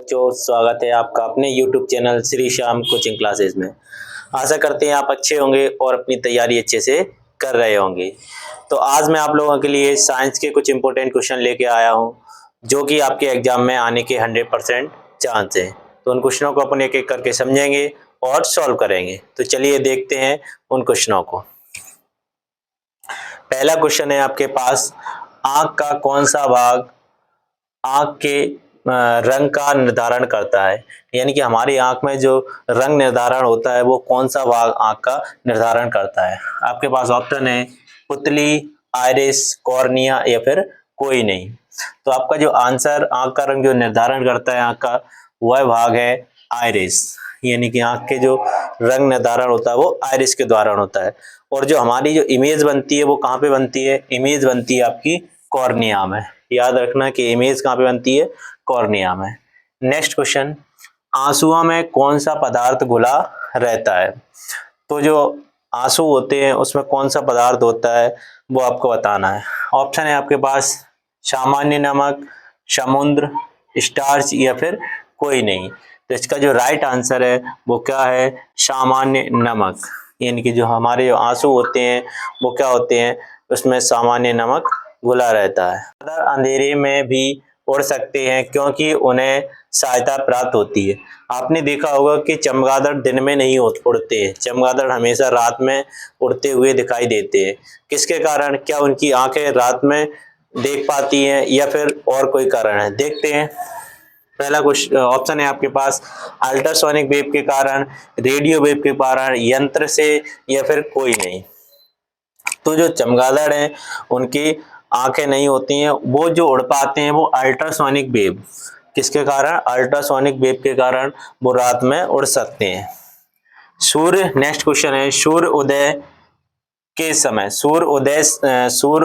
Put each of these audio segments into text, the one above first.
जो स्वागत है आपका अपने YouTube channel Shri Shyam coaching classes में। आशा करते हैं आप अच्छे होंगे और अपनी तैयारी अच्छे से कर रहे होंगे। तो आज मैं आप लोगों के लिए साइंस के कुछ इंपॉर्टेंट क्वेश्चन लेके आया हूं, जो कि आपके एग्जाम में आने के 100% चांस है। तो उन क्वेश्चनों को अपन एक एक करके समझेंगे और सॉल्व करेंगे। तो चलिए देखते हैं उन क्वेश्चनों को। पहला क्वेश्चन है आपके पास, आंख का कौन सा भाग आंख के रंग का निर्धारण करता है। यानी कि हमारी आंख में जो रंग निर्धारण होता है वो कौन सा भाग आंख का निर्धारण करता है। आपके पास ऑप्शन है पुतली, आइरिस, कॉर्निया या फिर कोई नहीं। तो आपका जो आंसर, आंख का रंग जो निर्धारण करता है आंख का, वह भाग है आइरिस। यानी कि आंख के जो रंग निर्धारण होता है वो आइरिस के द्वारा होता है। और जो हमारी जो इमेज बनती है वो कहाँ पे बनती है? इमेज बनती है आपकी कॉर्निया में। याद रखना कि इमेज कहाँ पे बनती है? कॉर्निया में। नेक्स्ट क्वेश्चन, आंसुओं में कौन सा पदार्थ घुला रहता है। तो जो आंसू होते हैं उसमें कौन सा पदार्थ होता है वो आपको बताना है। ऑप्शन है आपके पास सामान्य नमक, समुद्र, स्टार्च या फिर कोई नहीं। तो इसका जो राइट आंसर है वो क्या है? सामान्य नमक। यानी कि जो हमारे जो आंसू होते हैं वो क्या होते हैं? उसमें सामान्य नमक घुला रहता है। अंधेरे में भी उड़ सकते हैं क्योंकि उन्हें सहायता प्राप्त होती है। आपने देखा होगा कि चमगादड़ दिन में नहीं उड़ते हैं, चमगादड़ हमेशा रात में उड़ते हुए दिखाई देते हैं। किसके कारण? क्या उनकी आंखें रात में देख पाती हैं या फिर और कोई कारण है? देखते हैं। पहला क्वेश्चन ऑप्शन है आपके पास अल्ट्रासोनिक वेव के कारण, रेडियो वेव के कारण, यंत्र से या फिर कोई नहीं। तो जो चमगादड़ हैं उनकी आंखें नहीं होती हैं, वो जो उड़ पाते हैं वो अल्ट्रासोनिक वेव, किसके कारण? अल्ट्रासोनिक वेव के कारण वो रात में उड़ सकते हैं। सूर्य, नेक्स्ट क्वेश्चन है, सूर्य उदय के समय, सूर्य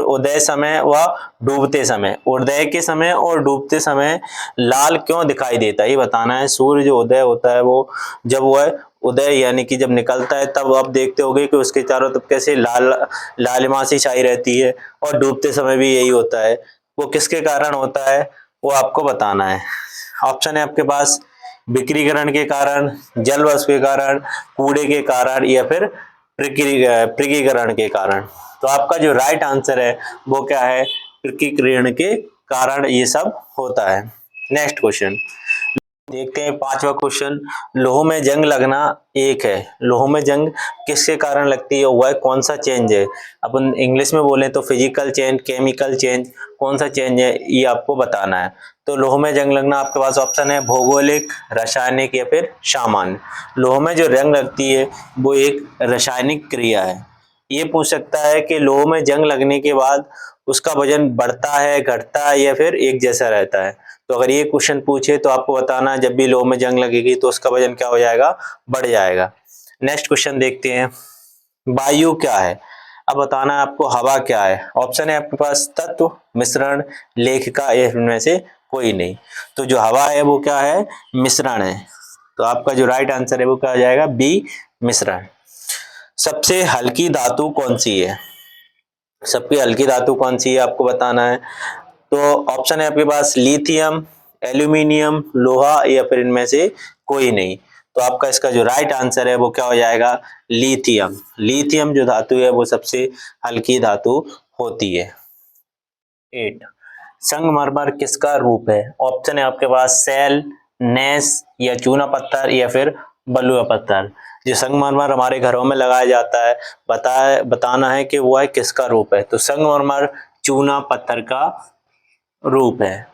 उदय समय व डूबते समय, उदय के समय और डूबते समय लाल क्यों दिखाई देता है ये बताना है। सूर्य जो उदय होता है वो जब वह उदय यानी कि जब निकलता है तब आप देखते होंगे कि उसके चारों तरफ कैसे लालिमा सी छाई रहती है, और डूबते समय भी यही होता है। वो किसके कारण होता है वो आपको बताना है। ऑप्शन है आपके पास विकिरण के कारण, जल वाष्प के कारण, कूड़े के कारण या फिर पृथक्करण के कारण। तो आपका जो राइट आंसर है वो क्या है? पृथक्करण के कारण ये सब होता है। नेक्स्ट क्वेश्चन देखते हैं, पांचवा क्वेश्चन, लोह में जंग लगना एक है, लोह में जंग किसके कारण लगती है? वह कौन सा चेंज है? अपन इंग्लिश में बोले तो फिजिकल चेंज, केमिकल चेंज, कौन सा चेंज है ये आपको बताना है। तो लोह में जंग लगना आपके पास ऑप्शन है भौगोलिक, रासायनिक या फिर सामान्य। लोह में जो जंग लगती है वो एक रासायनिक क्रिया है। ये पूछ सकता है कि लोह में जंग लगने के बाद उसका वजन बढ़ता है, घटता है या फिर एक जैसा रहता है। तो अगर ये क्वेश्चन पूछे तो आपको बताना जब भी लोह में जंग लगेगी तो उसका वजन क्या हो जाएगा? बढ़ जाएगा। नेक्स्ट क्वेश्चन देखते हैं, वायु क्या है? अब बताना है आपको हवा क्या है। ऑप्शन है आपके पास तत्व, मिश्रण, लेखिका, इनमें से कोई नहीं। तो जो हवा है वो क्या है? मिश्रण है। तो आपका जो राइट आंसर है वो क्या हो जाएगा? बी, मिश्रण। सबसे हल्की धातु कौन सी है? सबसे हल्की धातु कौन सी है आपको बताना है। तो ऑप्शन है आपके पास लिथियम, एल्यूमिनियम, लोहा या फिर इनमें से कोई नहीं। तो आपका इसका जो राइट आंसर है वो क्या हो जाएगा? लिथियम। लिथियम जो धातु है वो सबसे हल्की धातु होती है। 8, संगमरमर किसका रूप है? ऑप्शन है आपके पास सेल, नेस या चूना पत्थर या फिर बलुआ पत्थर। जो संगमरमर हमारे घरों में लगाया जाता है, बताना है कि वह किसका रूप है। तो संगमरमर चूना पत्थर का रूप है।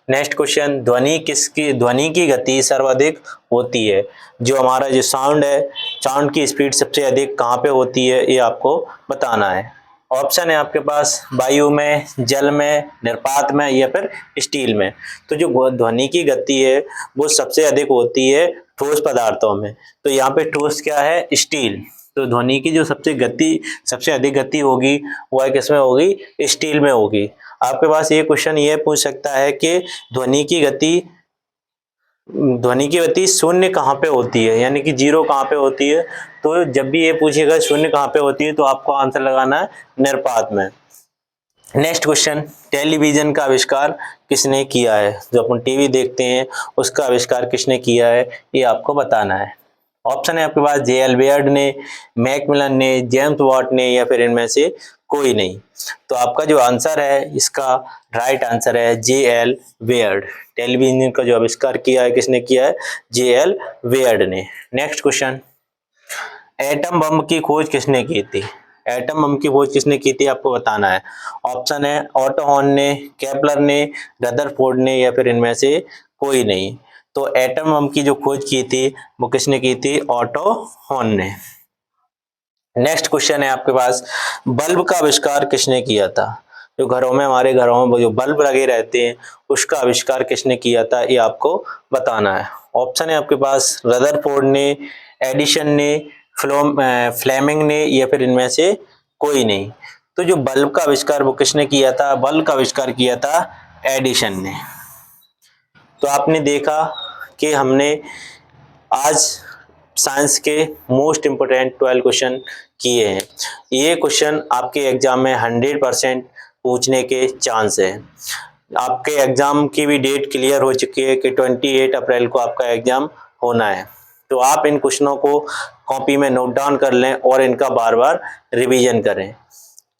नेक्स्ट क्वेश्चन, ध्वनि की गति सर्वाधिक होती है। जो हमारा जो साउंड है, साउंड की स्पीड सबसे अधिक कहाँ पे होती है ये आपको बताना है। ऑप्शन है आपके पास वायु में, जल में, निर्वात में या फिर स्टील में। तो जो ध्वनि की गति है वो सबसे अधिक होती है ठोस पदार्थों में। तो यहाँ पे ठोस क्या है? स्टील। तो ध्वनि की जो सबसे अधिक गति होगी वह किसमें होगी? स्टील में होगी। आपके पास ये क्वेश्चन ये पूछ सकता है कि ध्वनि की गति शून्य कहाँ पे होती है, यानी कि जीरो कहाँ पे होती है। तो जब भी ये पूछेगा शून्य कहाँ पे होती है तो आपको आंसर लगाना है निर्वात में। नेक्स्ट क्वेश्चन, टेलीविजन का आविष्कार किसने किया है? जो अपन टीवी देखते हैं उसका आविष्कार किसने किया है, ये आपको बताना है। ऑप्शन है आपके पास जे.एल. बेयर्ड ने, मैकमिलन ने, जेम्स वाट ने, या फिर इनमें से कोई नहीं। तो आपका जो आंसर है इसका राइट आंसर है जे.एल. बेयर्ड। टेलीविजन का जो आविष्कार किया है किसने किया है? जे.एल. बेयर्ड ने। नेक्स्ट क्वेश्चन, एटम बम की खोज किसने की थी? एटम बम की खोज किसने की थी आपको बताना है। ऑप्शन है ऑटो हॉर्न ने, केपलर ने, रदरफोर्ड ने, या फिर इनमें से कोई नहीं। तो एटम बम की जो खोज की थी वो किसने की थी? ऑटो हॉर्न ने। नेक्स्ट क्वेश्चन है आपके पास, बल्ब का आविष्कार किसने किया था? जो घरों में, हमारे घरों में जो बल्ब लगे रहते हैं उसका आविष्कार किसने किया था, ये आपको बताना है। ऑप्शन है आपके पास रदरफोर्ड ने, एडिशन ने, फ्लेमिंग ने, या फिर इनमें से कोई नहीं। तो जो बल्ब का आविष्कार वो किसने किया था? बल्ब का आविष्कार किया था एडिशन ने। तो आपने देखा कि हमने आज साइंस के मोस्ट इम्पोर्टेंट 12 क्वेश्चन किए हैं। ये क्वेश्चन आपके एग्जाम में 100% पूछने के चांस है। आपके एग्जाम की भी डेट क्लियर हो चुकी है कि 28 अप्रैल को आपका एग्जाम होना है। तो आप इन क्वेश्चनों को कॉपी में नोट डाउन कर लें और इनका बार बार रिवीजन करें,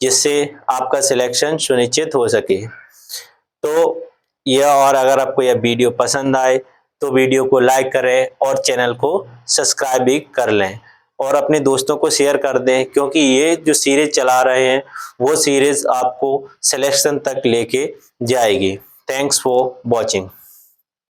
जिससे आपका सिलेक्शन सुनिश्चित हो सके। तो यह, और अगर आपको यह वीडियो पसंद आए तो वीडियो को लाइक करें और चैनल को सब्सक्राइब भी कर लें और अपने दोस्तों को शेयर कर दें, क्योंकि ये जो सीरीज चला रहे हैं वो सीरीज आपको सिलेक्शन तक लेके जाएगी। Thanks for watching.